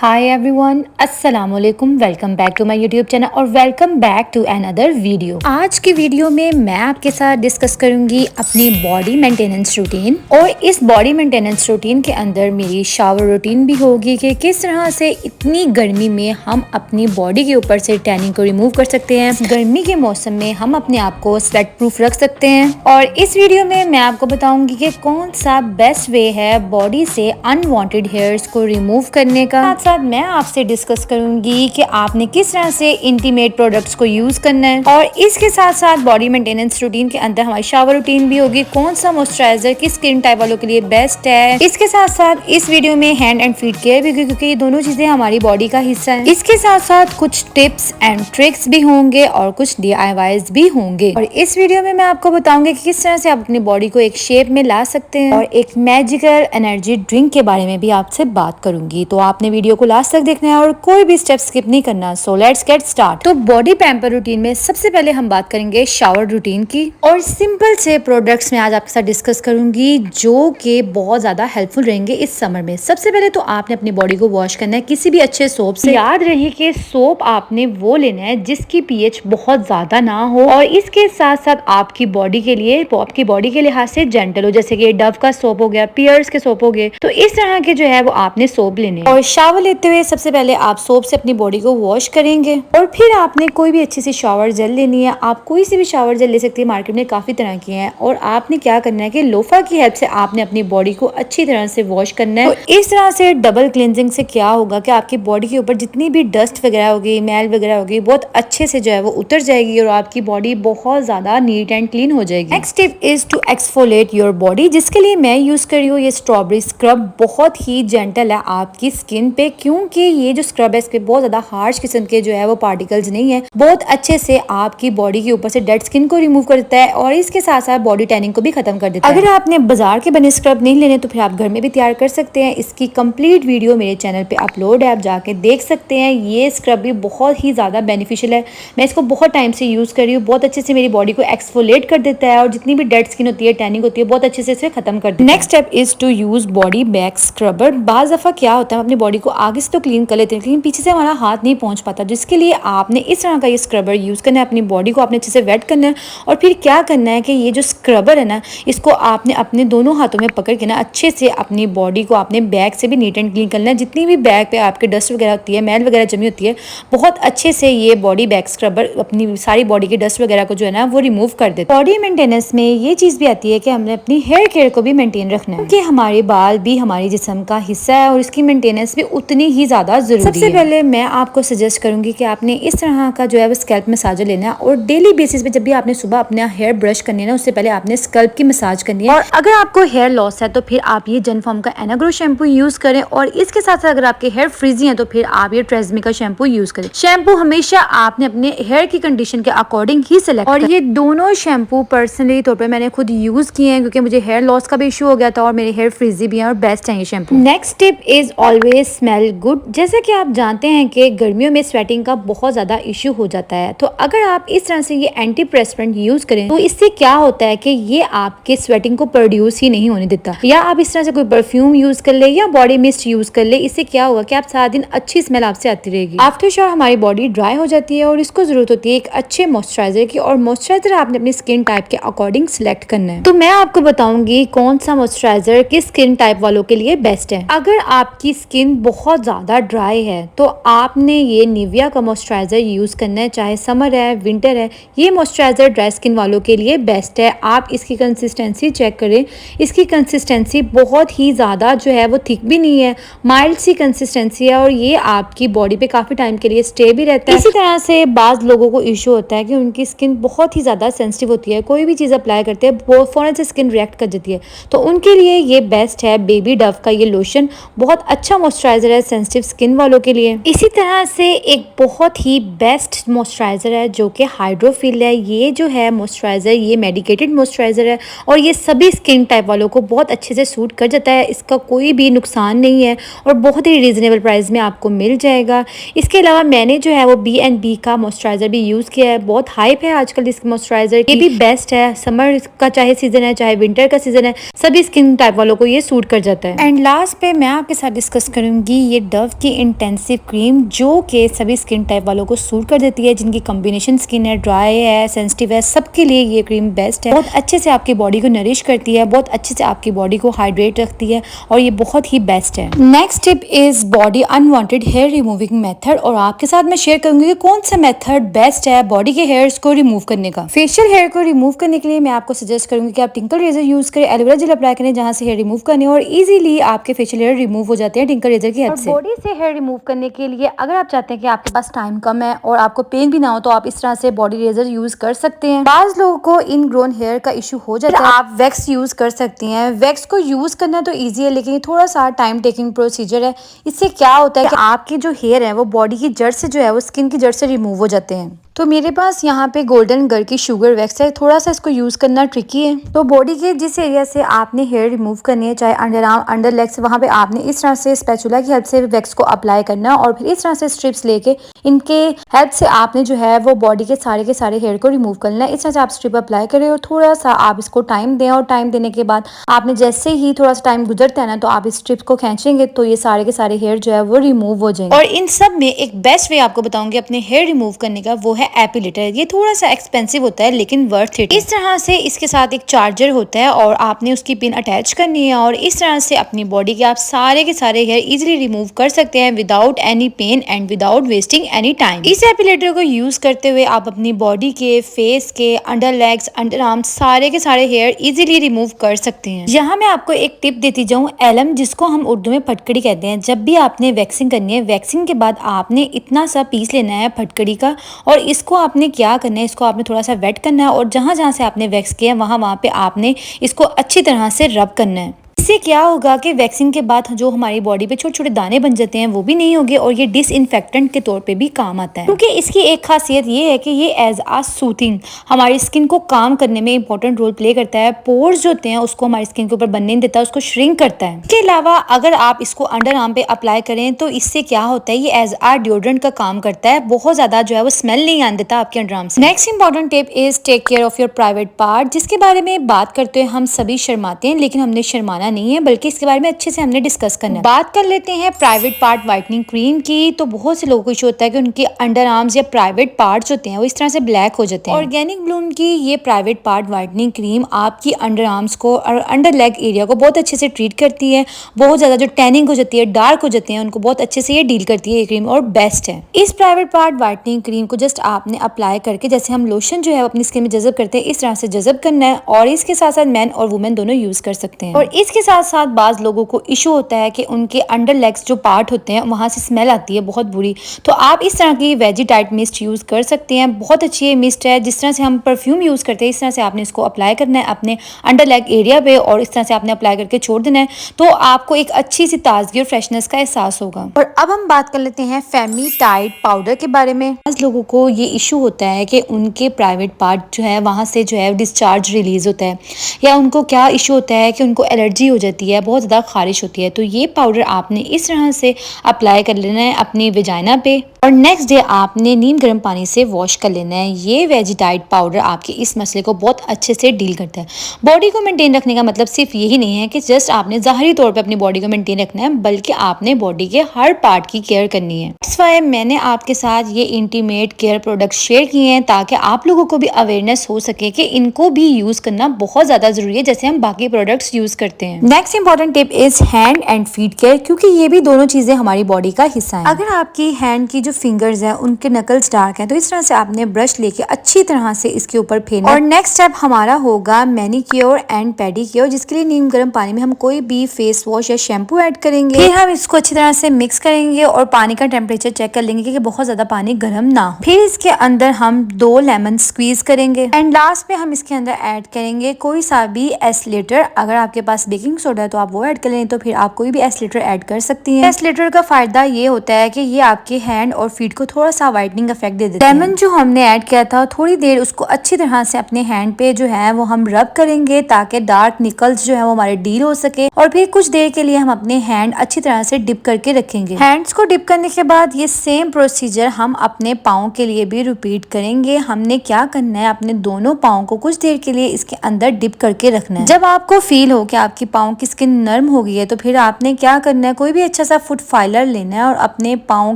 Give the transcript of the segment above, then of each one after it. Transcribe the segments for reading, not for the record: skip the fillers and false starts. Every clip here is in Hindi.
हाय एवरीवन, अस्सलाम वालेकुम। Welcome back to my YouTube channel और welcome back to another video. आज की वीडियो में मैं आपके साथ डिस्कस करूंगी अपनी बॉडी मेंटेनेंस रूटीन, और इस बॉडी मेंटेनेंस रूटीन के अंदर मेरी शावर रूटीन भी होगी कि किस तरह से इतनी गर्मी में हम अपनी बॉडी के ऊपर से टैनिंग को रिमूव कर सकते हैं। गर्मी के मौसम में हम अपने आप को स्वेट प्रूफ रख सकते हैं। और इस वीडियो में मैं आपको बताऊंगी कि कौन सा बेस्ट वे है बॉडी से अनवांटेड हेयर्स को रिमूव करने का। साथ मैं आपसे डिस्कस करूंगी कि आपने किस तरह से इंटीमेट प्रोडक्ट्स को यूज करना है, और इसके साथ साथ बॉडी मेंटेनेंस रूटीन के अंदर हमारी शावर रूटीन भी होगी, कौन सा मॉइस्चराइजर किस स्किन टाइप वालों के लिए बेस्ट है। इसके साथ साथ इस वीडियो में हैंड एंड फीट केयर भी होगी, क्योंकि ये दोनों चीजें हमारी बॉडी का हिस्सा है। इसके साथ साथ कुछ टिप्स एंड ट्रिक्स भी होंगे और कुछ DIYs भी होंगे। और इस वीडियो में मैं आपको बताऊंगी कि किस तरह से आप अपनी बॉडी को एक शेप में ला सकते हैं, और एक मैजिकल एनर्जी ड्रिंक के बारे में भी आपसे बात करूंगी। तो आपने वीडियो को लास्ट तक देखना है और कोई भी स्टेप स्किप नहीं करना। So let's get start. तो बॉडी पैम्पर रूटीन में सबसे पहले हम बात करेंगे शावर रूटीन की, और सिंपल से प्रोडक्ट्स में आज आपके साथ डिस्कस करूंगी जो कि बहुत ज्यादा हेल्पफुल रहेंगे इस समर में। सबसे पहले तो आपने अपनी बॉडी को वॉश करना है किसी भी अच्छे सोप से। याद रहे कि सोप आपने वो लेना है जिसकी pH बहुत ज्यादा ना हो, और इसके साथ साथ आपकी बॉडी के लिहाज से जेंटल हो, जैसे कि डव का सोप हो गया, पियर्स के सोप हो गए। तो इस तरह के जो है वो आपने सोप लेने हैं। और शावर लेते हुए सबसे पहले आप सोप से अपनी बॉडी को वॉश करेंगे, और फिर आपने कोई भी अच्छी सी शावर जेल लेनी है। आप कोई सी भी शावर जेल ले सकती है, मार्केट में काफी तरह की हैं। और आपने क्या करना है कि लोफा की हेल्प से आपने अपनी बॉडी को अच्छी तरह से वॉश करना है। तो इस तरह से डबल क्लींजिंग से क्या होगा कि आपकी बॉडी के ऊपर जितनी भी डस्ट वगैरह होगी, मैल वगैरह होगी, बहुत अच्छे से जो है वो उतर जाएगी, और आपकी बॉडी बहुत ज्यादा नीट एंड क्लीन हो जाएगी। Next tip is to exfoliate your body, जिसके लिए मैं यूज कर रही हूँ ये स्ट्रॉबेरी स्क्रब। बहुत ही जेंटल है आपकी स्किन पे, क्योंकि ये जो स्क्रब है इसके बहुत ज्यादा हार्श किस्म के जो है वो पार्टिकल्स नहीं है। बहुत अच्छे से आपकी बॉडी के ऊपर से डेड स्किन को रिमूव कर देता है, और इसके साथ साथ बॉडी टैनिंग को भी खत्म कर देता है। अगर आपने बाजार के बने स्क्रब नहीं लेने तो फिर आप घर में भी तैयार कर सकते हैं। इसकी कंप्लीट वीडियो मेरे चैनल पे अपलोड है, आप जाके देख सकते हैं। ये स्क्रब भी बहुत ही ज्यादा बेनिफिशियल है। मैं इसको बहुत टाइम से यूज कर रही हूँ, बहुत अच्छे से मेरी बॉडी को एक्सफोलिएट कर देता है, और जितनी भी डेड स्किन होती है, टैनिंग होती है, बहुत अच्छे से इसे खत्म कर देता है। Next step is to use body back scrubber. बाज दफा क्या होता है, हम अपनी बॉडी को आगे से तो क्लीन कर लेते हैं, लेकिन पीछे से हमारा हाथ नहीं पहुंच पाता, जिसके लिए आपने इस तरह का ये स्क्रबर यूज करना है। अपनी बॉडी को आपने अच्छे से वेट करना है, और फिर क्या करना है कि ये जो स्क्रबर है ना, इसको आपने अपने दोनों हाथों में पकड़ के ना अच्छे से अपनी बॉडी को आपने बैक से भी नीट एंड क्लीन करना है। जितनी भी बैक पे आपके डस्ट वगैरह होती है, मैल वगैरह जमी होती है, बहुत अच्छे से ये बॉडी बैक स्क्रबर अपनी सारी बॉडी की डस्ट वगैरह को जो है ना वो रिमूव कर देता है। बॉडी मेंटेनेंस में ये चीज भी आती है कि हमने अपनी हेयर केयर को भी मेंटेन रखना है, क्योंकि हमारे बाल भी हमारे जिस्म का हिस्सा है, और इसकी मेंटेनेंस भी उतनी ही ज्यादा जरूरी है। सबसे पहले मैं आपको सजेस्ट करूंगी कि आपने इस तरह का जो है वो स्कैल्प मसाजर लेना है, और डेली बेसिस पे जब भी आपने सुबह अपना हेयर ब्रश करनी है ना, उससे पहले आपने स्कैल्प की मसाज करनी है। और अगर आपको हेयर लॉस है तो फिर आप ये जनफॉर्म का एनाग्रो शैम्पू यूज करें, और इसके साथ साथ अगर आपके हेयर फ्रीजी हैं तो फिर आप ये ट्रेजमी का शैम्पू यूज करें। शैम्पू हमेशा आपने अपने हेयर की कंडीशन के अकॉर्डिंग ही सिलेक्ट करें। और ये दोनों शैम्पू पर्सनली तौर पर मैंने खुद यूज किए हैं, क्योंकि मुझे हेयर लॉस का भी इशू हो गया था, और मेरे हेयर फ्रीजी भी हैं, और बेस्ट है ये shampoo. Next tip is always smell good. जैसे कि आप जानते हैं कि गर्मियों में स्वेटिंग का बहुत ज्यादा इश्यू हो जाता है, तो अगर आप इस तरह से ये एंटी प्रेस्पिरेंट यूज करें तो इससे क्या होता है कि ये आपके स्वेटिंग को प्रोड्यूस ही नहीं होने देता। या आप इस तरह से कोई परफ्यूम यूज कर ले या बॉडी मिस्ट यूज कर ले, इससे क्या होगा कि आप सारा दिन अच्छी स्मेल आपसे आती रहेगी। आफ्टर शावर हमारी बॉडी ड्राई हो जाती है, और इसको जरूरत होती है एक अच्छे मॉइस्चराइजर की, और मॉइस्चराइजर आपने अपनी स्किन टाइप के अकॉर्डिंग सिलेक्ट करना है। तो मैं आपको बताऊंगी कौन सा मॉइस्चराइजर किस स्किन टाइप वालों के लिए बेस्ट है। अगर आपकी स्किन बहुत ज्यादा ड्राई है तो आपने ये निविया का मॉइस्चराइजर यूज करना है, चाहे समर है विंटर है। ये मॉइस्चराइजर ड्राई स्किन वालों के लिए बेस्ट है। आप इसकी कंसिस्टेंसी चेक करें, इसकी कंसिस्टेंसी बहुत ही ज्यादा जो है वो थिक भी नहीं है, माइल्ड सी कंसिस्टेंसी है, और ये आपकी बॉडी पे काफी टाइम के लिए स्टे भी रहता है। इसी तरह से बाज लोगों को इशू होता है कि उनकी स्किन बहुत ही ज्यादा सेंसिटिव होती है, कोई भी चीज अप्लाई करते हैं वो फौरन से स्किन रिएक्ट कर देती है, तो उनके लिए ये बेस्ट है बेबी डव का ये लोशन। बहुत अच्छा मॉइस्चराइजर है सेंसिटिव स्किन वालों के लिए। इसी तरह से एक बहुत ही बेस्ट मॉइस्चराइजर है जो कि हाइड्रोफिल है। ये जो है मॉइस्चराइजर ये मेडिकेटेड मॉइस्चराइजर है, और ये सभी स्किन टाइप वालों को बहुत अच्छे से सूट कर जाता है। इसका कोई भी नुकसान नहीं है, और बहुत ही रीजनेबल प्राइस में आपको मिल जाएगा। इसके अलावा मैंने जो है वो B&B का मॉइस्चराइजर भी यूज किया है, बहुत हाइप है आजकल इस मॉइस्चराइजर। ये भी बेस्ट है, समर का चाहे सीजन है चाहे विंटर का सीजन है, सभी स्किन टाइप वालों को ये सूट कर जाता है। एंड लास्ट पे मैं आपके साथ डिस्कस करूंगी ये डव की इंटेंसिव क्रीम, जो कि सभी स्किन टाइप वालों को सूट कर देती है, जिनकी कॉम्बिनेशन स्किन है, ड्राई है, सेंसिटिव है, सबके लिए ये क्रीम बेस्ट है। बहुत अच्छे से आपकी बॉडी को नरिश करती है, बहुत अच्छे से आपकी बॉडी को हाइड्रेट रखती है और ये बहुत ही बेस्ट है। Next tip is body unwanted hair removing method, और आपके साथ मैं शेयर करूंगी कि कौन सा मेथड बेस्ट है बॉडी के हेयर्स को रिमूव करने का। फेशियल हेयर को रिमूव करने के लिए मैं आपको सजेस्ट करूंगी कि आप टिंकल रेजर यूज करें, एलोवेरा जेल अप्लाई करें जहां से हेयर रिमूव करने, और इजीली आपके फेशियल हेयर रिमूव हो जाते हैं टिंकल रेजर की हेल्प से। बॉडी से हेयर रिमूव करने के लिए अगर आप चाहते हैं कि आपके पास टाइम कम है और आपको पेन भी ना हो, तो आप इस तरह से बॉडी रेजर यूज कर सकते हैं। बाज लोगों को इनग्रोन हेयर का इशू हो जाता है, आप वैक्स यूज कर सकती हैं। वैक्स को यूज करना तो ईजी है, लेकिन थोड़ा सा टाइम टेकिंग प्रोसीजर है। इससे क्या होता है कि आपके जो हेयर है वो बॉडी की जड़ से जो है वो स्किन की जड़ से रिमूव हो जाते हैं। तो मेरे पास यहाँ पे गोल्डन गर की शुगर वैक्स है, थोड़ा सा इसको यूज करना ट्रिकी है। तो बॉडी के जिस एरिया से आपने हेयर रिमूव करनी है, चाहे अंडर आर्म, अंडर लेग्स, वहाँ पे आपने इस तरह से स्पैचुला की हेल्प से वैक्स को अप्लाई करना है, और फिर इस तरह से स्ट्रिप्स लेके इनके हेल्प से आपने जो है वो बॉडी के सारे हेयर को रिमूव करना है। इस तरह से आप स्ट्रिप अप्लाई करें और थोड़ा सा आप इसको टाइम दें, और टाइम देने के बाद आपने जैसे ही थोड़ा सा टाइम गुजरता है ना, तो आप इस स्ट्रिप्स को खींचेंगे तो ये सारे के सारे हेयर जो है वो रिमूव हो जाएंगे। और इन सब में एक बेस्ट वे आपको बताऊंगी अपने हेयर रिमूव करने का, वो है एपिलेटर। ये थोड़ा सा एक्सपेंसिव होता है लेकिन वर्थ इट। इस तरह से इसके साथ एक चार्जर होता है और आपने उसकी पिन अटैच करनी है, और इस तरह से अपनी बॉडी के आप सारे के सारे हेयर इजीली रिमूव कर सकते हैं without any pain and without wasting any time. इस एपिलेटर को यूज करते हुए आप अपनी बॉडी के, फेस के, अंडर लेग्स, अंडर आर्म, सारे के सारे हेयर इजीली रिमूव कर सकते हैं। यहाँ मैं आपको एक टिप देती जाऊँ, एलम, जिसको हम उर्दू में फटकड़ी कहते हैं। जब भी आपने वैक्सिंग करनी है, वैक्सिंग के बाद आपने इतना सा पीस लेना है फटकड़ी का, और इसको आपने क्या करना है, इसको आपने थोड़ा सा वेट करना है, और जहां जहां से आपने वैक्स किया है वहां पे आपने इसको अच्छी तरह से रब करना है। इससे क्या होगा कि वैक्सिंग के बाद जो हमारी बॉडी पे छोटे छोटे दाने बन जाते हैं वो भी नहीं होंगे, और ये डिसइंफेक्टेंट के तौर पे भी काम आता है। क्योंकि इसकी एक खासियत ये है कि ये एज आ सूथिंग हमारी स्किन को काम करने में इंपॉर्टेंट रोल प्ले करता है। पोर्स जो होते हैं उसको हमारी स्किन के ऊपर बनने नहीं देता, उसको श्रिंक करता है। इसके अलावा अगर आप इसको अंडर आर्म पे अप्लाई करें तो इससे क्या होता है, ये एज आ डिओड्रेंट का काम करता है, बहुत ज्यादा जो है वो स्मेल नहीं आने देता आपके अंडर आर्म से। Next important tip is take care of your private part, जिसके बारे में बात करते हुए हम सभी शर्माते हैं, लेकिन हमने शर्माना नहीं है, बल्कि इसके बारे में अच्छे से हमने डिस्कस करना है। बात कर लेते हैं प्राइवेट पार्ट व्हाइटनिंग क्रीम की। तो बहुत से लोगों को इशू होता है कि उनके अंडर आर्म्स या प्राइवेट पार्ट्स होते हैं वो इस तरह से ब्लैक हो जाते हैं। ऑर्गेनिक ब्लूम की ये प्राइवेट पार्ट व्हाइटनिंग क्रीम आपकी अंडर आर्म्स को और अंडर लेग एरिया को बहुत अच्छे से ट्रीट करती है। बहुत ज्यादा जो टैनिंग हो जाती है, डार्क हो जाते हैं, उनको बहुत अच्छे से ये डील करती है ये क्रीम, और बेस्ट है। इस प्राइवेट पार्ट व्हाइटनिंग क्रीम को जस्ट आपने अप्लाई करके, जैसे हम लोशन जो है अपनी स्किन में जज़ब करते हैं, इस तरह से जज़ब करना है, और इसके साथ साथ मैन और वुमेन दोनों यूज कर सकते हैं। और इसके साथ साथ बाज लोगों को इशू होता है कि उनके अंडर लेग्स जो पार्ट होते हैं वहां से स्मेल आती है बहुत बुरी, तो आप इस तरह की वेजिटाइट मिस्ट यूज कर सकते हैं। बहुत अच्छी ये मिस्ट है, जिस तरह से हम परफ्यूम यूज करते हैं इस तरह से आपने इसको अप्लाई करना है अपने अंडर लेग एरिया पे, और इस तरह से आपने अप्लाई करके छोड़ देना है, तो आपको एक अच्छी सी ताजगी और फ्रेशनेस का एहसास होगा। और अब हम बात कर लेते हैं फेमिटाइड पाउडर के बारे में। आज लोगों को ये इशू होता है कि उनके प्राइवेट पार्ट जो है वहां से जो है डिस्चार्ज रिलीज होता है, या उनको क्या इशू होता है कि उनको एलर्जी हो जाती है, बहुत ज़्यादा खारिश होती है। तो ये पाउडर आपने इस तरह से अप्लाई कर लेना है अपनी वेजाइना पे, और नेक्स्ट डे आपने नीम गर्म पानी से वॉश कर लेना है। ये वेजिटाइड पाउडर आपके इस मसले को बहुत अच्छे से डील करता है। बॉडी को मेंटेन रखने का मतलब सिर्फ यही नहीं है कि जस्ट आपने ज़ाहरी तौर पे अपनी बॉडी को मेंटेन रखना है, बल्कि आपने बॉडी के हर पार्ट की केयर करनी है। इस वाई मैंने आपके साथ ये इंटीमेट केयर प्रोडक्ट्स शेयर किए हैं, ताकि आप लोगों को भी अवेयरनेस हो सके कि इनको भी यूज करना बहुत ज्यादा जरूरी है, जैसे हम बाकी प्रोडक्ट्स यूज करते हैं। Next important tip is hand and feet care, क्योंकि ये भी दोनों चीजें हमारी बॉडी का हिस्सा हैं। अगर आपकी हैंड की जो फिंगर्स हैं उनके नकल्स डार्क हैं, तो इस तरह से आपने ब्रश लेके अच्छी तरह से इसके ऊपर फेरना। और नेक्स्ट स्टेप हमारा होगा मैनिक्योर एंड पेडिक्योर, जिसके लिए नीम गर्म पानी में हम कोई भी फेस वॉश या शैम्पू ऐड करेंगे। फिर हम इसको अच्छी तरह से मिक्स करेंगे और पानी का टेम्परेचर चेक कर लेंगे कि बहुत ज्यादा पानी गर्म ना हो। फिर इसके अंदर हम 2 लेमन स्क्वीज करेंगे, एंड लास्ट में हम इसके अंदर ऐड करेंगे कोई सा भी एस्लेटर। अगर आपके पास बेकिंग सोडा है तो आप वो ऐड कर लें, तो फिर आप कोई भी एस्लेटर ऐड कर सकती हैं। एस्लेटर का फायदा ये होता है कि ये आपके हैंड और फीट को थोड़ा सा वाइटनिंग इफेक्ट दे देते हैं। लेमन जो हमने ऐड किया था, थोड़ी देर उसको अच्छी तरह से अपने हैंड पे जो है वो हम रब करेंगे ताकि डार्क निकल्स जो है वो हमारे डील हो सके। और फिर कुछ देर के लिए हम अपने हैंड अच्छी तरह से डिप करके रखेंगे। हैंड्स को डिप करने के बाद ये सेम प्रोसीजर हम अपने पाँव के लिए भी रिपीट करेंगे। हमने क्या करना है, अपने दोनों पाँव को कुछ देर के लिए इसके अंदर डिप करके रखना है। जब आपको फील हो कि आपकी पाँव की स्किन नरम हो गई है तो फिर आपने क्या करना है, कोई भी अच्छा सा फुट फाइलर लेना है और अपने पाँव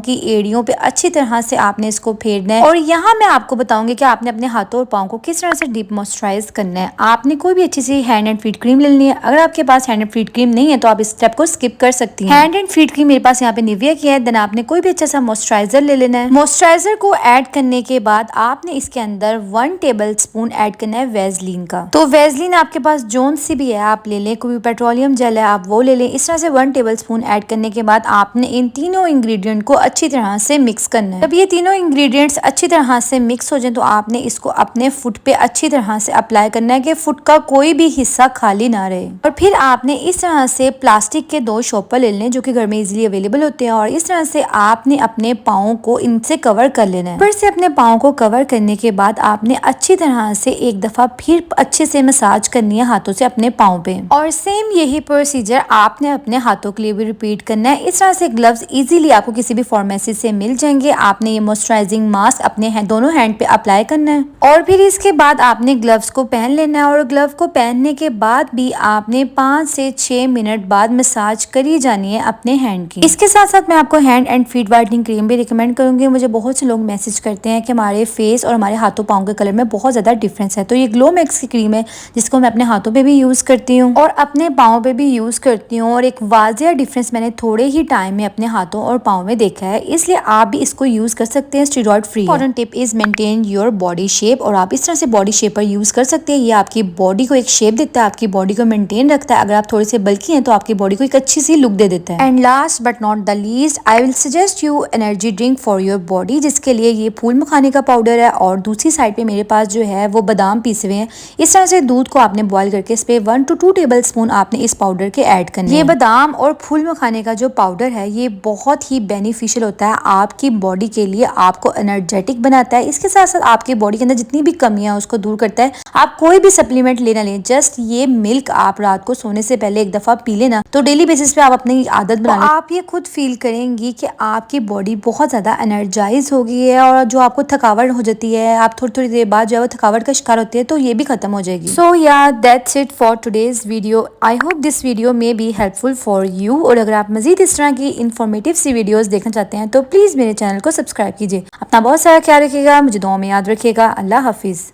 की एड़ियों पे अच्छी तरह से आपने इसको फेरना है। और यहाँ मैं आपको बताऊंगी कि आपने अपने हाथों और पाँव को किस तरह से डीप मॉइस्चराइज करना है। आपने कोई भी अच्छी सी हैंड एंड फीट क्रीम लेनी है। अगर आपके पास हैंड एंड फीट क्रीम नहीं है तो आप इस स्टेप को स्किप कर सकती हैं। हैंड एंड फीट क्रीम मेरे पास यहाँ पे निविया की है। देन आपने कोई भी अच्छा सा मॉइस्चराइजर ले लेना है। मॉइस्चराइजर को ऐड करने के बाद आपने इसके अंदर 1 टेबल स्पून ऐड करना है वेजलीन का। तो वेजलीन आपके पास जोन सी भी है आप ले लें, कोई भी पेट्रोलियम जेल है आप वो ले लें। इस तरह से 1 टेबल स्पून ऐड करने के बाद आपने इन तीनों इंग्रेडिएंट को अच्छी तरह से मिक्स करना है। जब ये तीनों इंग्रेडिएंट्स अच्छी तरह से मिक्स हो जाए तो आपने इसको अपने फुट पे अच्छी तरह से अप्लाई करना है कि फुट का कोई भी हिस्सा खाली ना रहे। और फिर आपने इस तरह से प्लास्टिक के 2 शॉपर ले लेने जो कि घर में इजीली अवेलेबल होते हैं और इस तरह से आपने अपने पाँव को इनसे कवर कर लेना है। फिर से अपने पाँव को कवर करने के बाद आपने अच्छी तरह से एक दफा फिर अच्छे से मसाज करनी है हाथों से अपने पाँव पे। और सेम यही प्रोसीजर आपने अपने हाथों के लिए भी रिपीट करना है। इस तरह से ग्लव्स इजीली आपको किसी भी फार्मेसी से मिल जाएंगे। आपने ये मॉइस्चराइजिंग मास्क अपने दोनों हैंड पे अप्लाई करना है और फिर इसके बाद आपने ग्लव्स को पहन लेना है। और ग्लव को पहनने के बाद भी आपने 5 से 6 मिनट बाद मसाज करी जानी है अपने हैंड की। इसके साथ साथ मैं आपको hand and feet whitening cream भी रिकमेंड करूंगी। मुझे बहुत से लोग मैसेज करते हैं कि हमारे फेस और हमारे हाथों पाँव के कलर में बहुत ज्यादा डिफरेंस है। तो ये ग्लो मैक्स की क्रीम है जिसको मैं अपने हाथों पे भी यूज करती हूँ और अपने पाँव पे भी यूज करती हूँ। और एक वाजिया डिफरेंस मैंने थोड़े ही टाइम में अपने हाथों और पाँव में देखा है, इसलिए आप भी इसको यूज कर सकते हैं। Steroid free. Important tip is maintain your body shape. और आप इस तरह से बॉडी शेपर यूज कर सकते हैं। ये आपकी बॉडी को एक शेप देता है, आपकी बॉडी को मेंटेन रखता है। अगर आप थोड़े से बल्की हैं तो आपकी बॉडी को एक अच्छी सी लुक दे देता है। And last but not the least, I will suggest you energy drink for your body, जिसके लिए ये फूल मखाने का पाउडर है और दूसरी साइड पे मेरे पास जो है वो बादाम पीसे हुए हैं। इस तरह से दूध को आपने बॉईल करके इस पे 1 to 2 टेबल स्पून आपने इस पाउडर के ऐड करने हैं। ये बादाम और फूल मखाने का जो पाउडर है ये बहुत ही बेनिफिशियल होता है आपकी बॉडी के लिए, आपको एनर्जेटिक बनाता है। इसके साथ साथ आपकी बॉडी के अंदर जितनी भी कमियां उसको दूर करता है। आप कोई भी सप्लीमेंट लेना लें, जस्ट ये मिल्क आप रात को सोने से पहले एक दफा पी लेना तो डेली बेसिस पे आप अपनी आदत बना लें। आप ये खुद फील करेंगी कि आपकी बॉडी बहुत ज्यादा एनर्जाइज हो गई है और जो आपको थकावट हो जाती है, आप थोड़ी थोड़ी देर बाद जो है थकावट का शिकार होती है, तो ये भी खत्म हो जाएगी। सो या that's it for today's video. I hope this video may be helpful for you. और अगर आप मजीद इस तरह की इन्फॉर्मेटिव सी वीडियोस देखना चाहते हैं तो प्लीज मेरे चैनल को सब्सक्राइब कीजिए। अपना बहुत सारा ख्याल रखिएगा, मुझे दुआ में याद रखिएगा। अल्लाह हाफिज।